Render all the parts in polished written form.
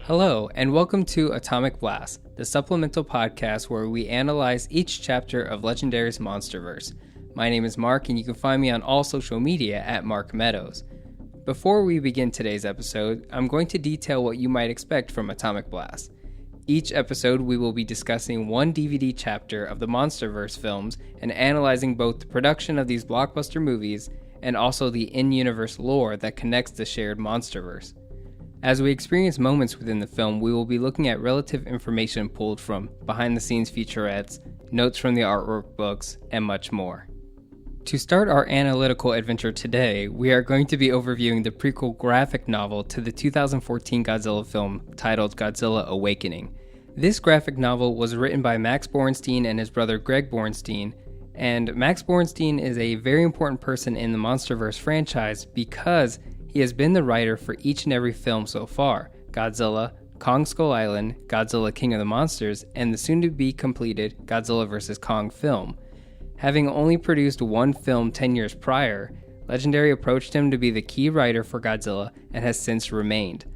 Hello, and welcome to Atomic Blast, the supplemental podcast where we analyze each chapter of Legendary's Monsterverse. My name is Mark, and you can find me on all social media at Mark Meadows. Before we begin today's episode, I'm going to detail what you might expect from Atomic Blast. Each episode, we will be discussing one DVD chapter of the Monsterverse films and analyzing both the production of these blockbuster movies and also the in-universe lore that connects the shared Monsterverse. As we experience moments within the film, we will be looking at relative information pulled from behind-the-scenes featurettes, notes from the artwork books, and much more. To start our analytical adventure today, we are going to be overviewing the prequel graphic novel to the 2014 Godzilla film titled Godzilla Awakening. This graphic novel was written by Max Borenstein and his brother Greg Borenstein, and Max Borenstein is a very important person in the Monsterverse franchise because he has been the writer for each and every film so far: Godzilla, Kong Skull Island, Godzilla King of the Monsters, and the soon-to-be completed Godzilla vs. Kong film. Having only produced one film 10 years prior, Legendary approached him to be the key writer for Godzilla and has since remained.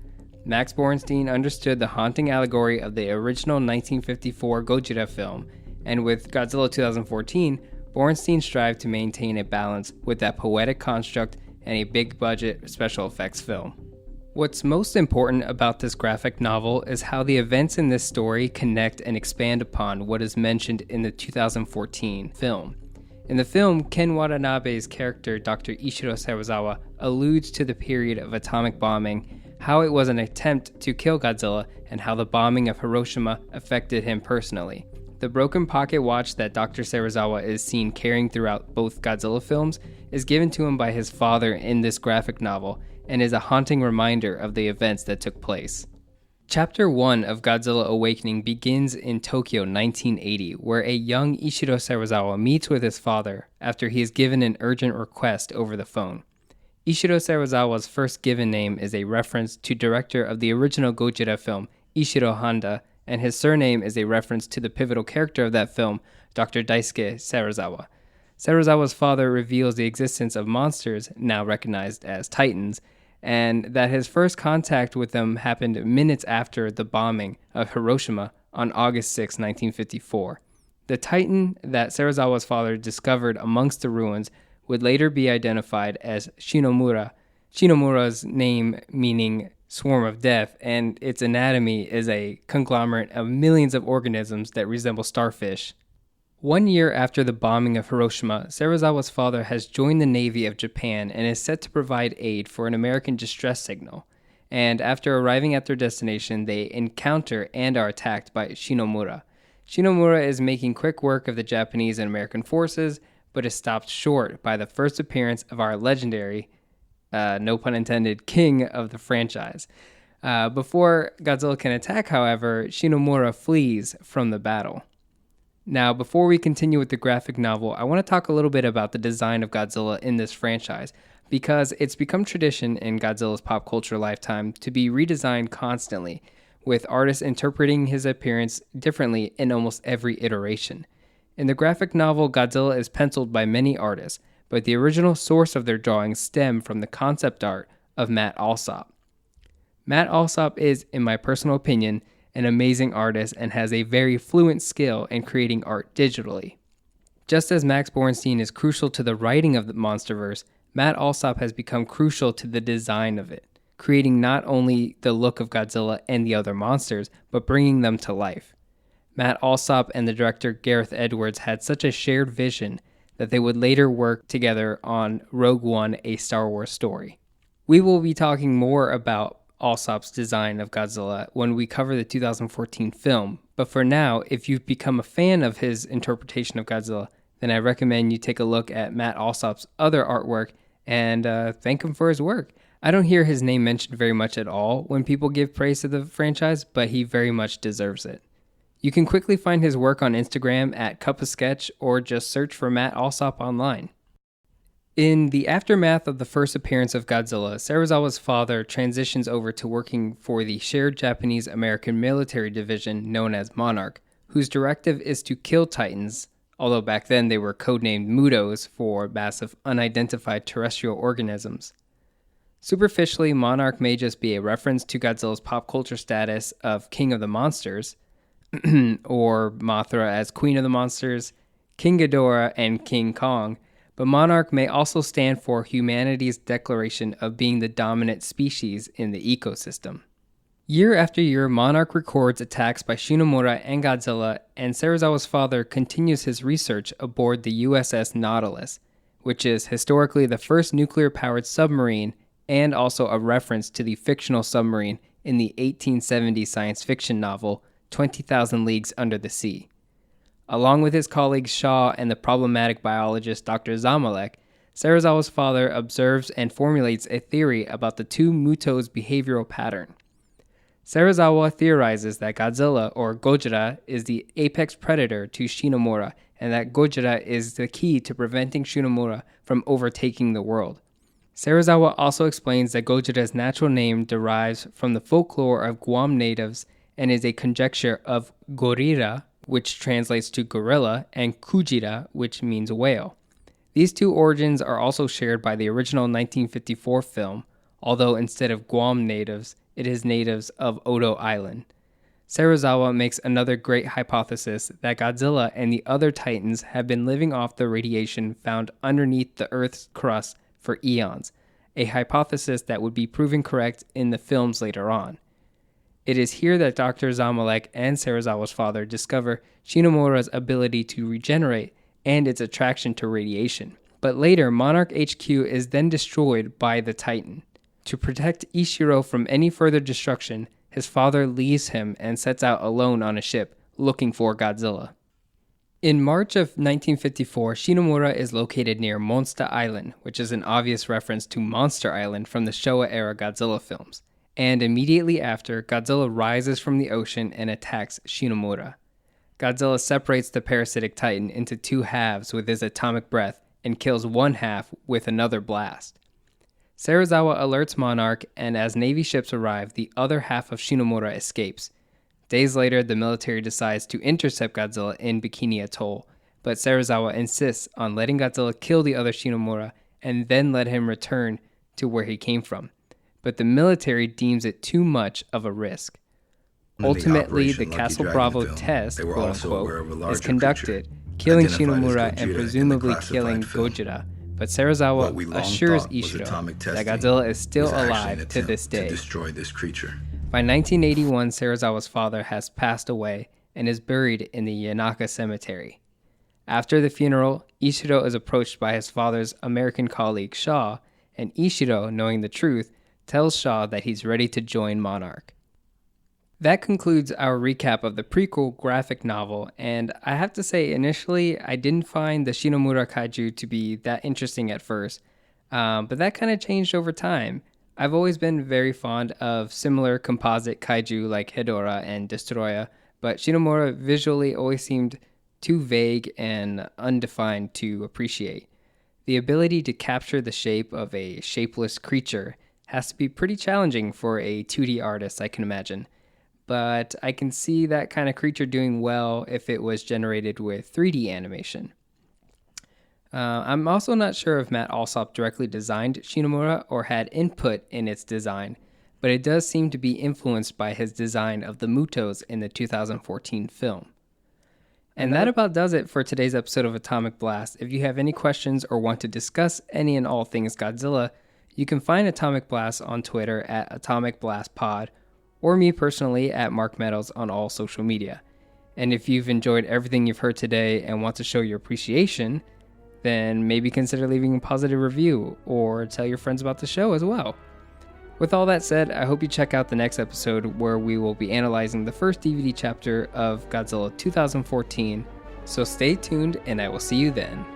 Max Borenstein understood the haunting allegory of the original 1954 Gojira film, and with Godzilla 2014, Borenstein strived to maintain a balance with that poetic construct and a big-budget special effects film. What's most important about this graphic novel is how the events in this story connect and expand upon what is mentioned in the 2014 film. In the film, Ken Watanabe's character, Dr. Ishiro Serizawa, alludes to the period of atomic bombing, how it was an attempt to kill Godzilla, and how the bombing of Hiroshima affected him personally. The broken pocket watch that Dr. Serizawa is seen carrying throughout both Godzilla films is given to him by his father in this graphic novel and is a haunting reminder of the events that took place. Chapter 1 of Godzilla Awakening begins in Tokyo 1980, where a young Ishiro Serizawa meets with his father after he is given an urgent request over the phone. Ishiro Serizawa's first given name is a reference to director of the original Gojira film, Ishiro Honda, and his surname is a reference to the pivotal character of that film, Dr. Daisuke Serizawa. Serizawa's father reveals the existence of monsters, now recognized as Titans, and that his first contact with them happened minutes after the bombing of Hiroshima on August 6, 1954. The Titan that Serizawa's father discovered amongst the ruins would later be identified as Shinomura, Shinomura's name meaning swarm of death, and its anatomy is a conglomerate of millions of organisms that resemble starfish. 1 year after the bombing of Hiroshima, Serizawa's father has joined the Navy of Japan and is set to provide aid for an American distress signal. And after arriving at their destination, they encounter and are attacked by Shinomura. Shinomura is making quick work of the Japanese and American forces, but is stopped short by the first appearance of our legendary, no pun intended, king of the franchise. Before Godzilla can attack, however, Shinomura flees from the battle. Now, before we continue with the graphic novel, I want to talk a little bit about the design of Godzilla in this franchise, because it's become tradition in Godzilla's pop culture lifetime to be redesigned constantly, with artists interpreting his appearance differently in almost every iteration. In the graphic novel, Godzilla is penciled by many artists, but the original source of their drawings stem from the concept art of Matt Alsop. Matt Alsop is, in my personal opinion, an amazing artist and has a very fluent skill in creating art digitally. Just as Max Borenstein is crucial to the writing of the Monsterverse, Matt Alsop has become crucial to the design of it, creating not only the look of Godzilla and the other monsters, but bringing them to life. Matt Alsop and the director Gareth Edwards had such a shared vision that they would later work together on Rogue One, a Star Wars story. We will be talking more about Alsop's design of Godzilla when we cover the 2014 film, but for now, if you've become a fan of his interpretation of Godzilla, then I recommend you take a look at Matt Alsop's other artwork and thank him for his work. I don't hear his name mentioned very much at all when people give praise to the franchise, but he very much deserves it. You can quickly find his work on Instagram at Cup of Sketch or just search for Matt Alsop online. In the aftermath of the first appearance of Godzilla, Serizawa's father transitions over to working for the shared Japanese-American military division known as Monarch, whose directive is to kill Titans, although back then they were codenamed Mutos for massive unidentified terrestrial organisms. Superficially, Monarch may just be a reference to Godzilla's pop culture status of King of the Monsters, or Mothra as Queen of the Monsters, King Ghidorah, and King Kong, but Monarch may also stand for humanity's declaration of being the dominant species in the ecosystem. Year after year, Monarch records attacks by Shinomura and Godzilla, and Serizawa's father continues his research aboard the USS Nautilus, which is historically the first nuclear-powered submarine and also a reference to the fictional submarine in the 1870 science fiction novel 20,000 Leagues Under the Sea. Along with his colleagues Shaw and the problematic biologist Dr. Zamalek, Serizawa's father observes and formulates a theory about the two Muto's behavioral pattern. Serizawa theorizes that Godzilla, or Gojira, is the apex predator to Shinomura, and that Gojira is the key to preventing Shinomura from overtaking the world. Serizawa also explains that Gojira's natural name derives from the folklore of Guam natives and is a conjecture of Gorira, which translates to gorilla, and Kujira, which means whale. These two origins are also shared by the original 1954 film, although instead of Guam natives, it is natives of Odo Island. Serizawa makes another great hypothesis that Godzilla and the other titans have been living off the radiation found underneath the Earth's crust for eons, a hypothesis that would be proven correct in the films later on. It is here that Dr. Zamalek and Serizawa's father discover Shinomura's ability to regenerate and its attraction to radiation. But later, Monarch HQ is then destroyed by the Titan. To protect Ishiro from any further destruction, his father leaves him and sets out alone on a ship, looking for Godzilla. In March of 1954, Shinomura is located near Monster Island, which is an obvious reference to Monster Island from the Showa-era Godzilla films. And immediately after, Godzilla rises from the ocean and attacks Shinomura. Godzilla separates the parasitic titan into two halves with his atomic breath and kills one half with another blast. Serizawa alerts Monarch, and as Navy ships arrive, the other half of Shinomura escapes. Days later, the military decides to intercept Godzilla in Bikini Atoll, but Serizawa insists on letting Godzilla kill the other Shinomura and then let him return to where he came from. But the military deems it too much of a risk. Ultimately, the Castle Bravo test, quote-unquote, is conducted, killing Shinomura and presumably killing Gojira, but Serizawa assures Ishiro that Godzilla is still alive to this day. By 1981, Serizawa's father has passed away and is buried in the Yanaka Cemetery. After the funeral, Ishiro is approached by his father's American colleague Shaw, and Ishiro, knowing the truth, tells Shaw that he's ready to join Monarch. That concludes our recap of the prequel graphic novel, and I have to say, initially, I didn't find the Shinomura kaiju to be that interesting at first, but that kind of changed over time. I've always been very fond of similar composite kaiju like Hedorah and Destroya, but Shinomura visually always seemed too vague and undefined to appreciate. The ability to capture the shape of a shapeless creature has to be pretty challenging for a 2D artist, I can imagine. But I can see that kind of creature doing well if it was generated with 3D animation. I'm also not sure if Matt Alsop directly designed Shinomura or had input in its design, but it does seem to be influenced by his design of the Mutos in the 2014 film. And that about does it for today's episode of Atomic Blast. If you have any questions or want to discuss any and all things Godzilla, you can find Atomic Blast on Twitter at Atomic Blast Pod, or me personally at Mark Meadows on all social media. And if you've enjoyed everything you've heard today and want to show your appreciation, then maybe consider leaving a positive review or tell your friends about the show as well. With all that said, I hope you check out the next episode where we will be analyzing the first DVD chapter of Godzilla 2014. So stay tuned and I will see you then.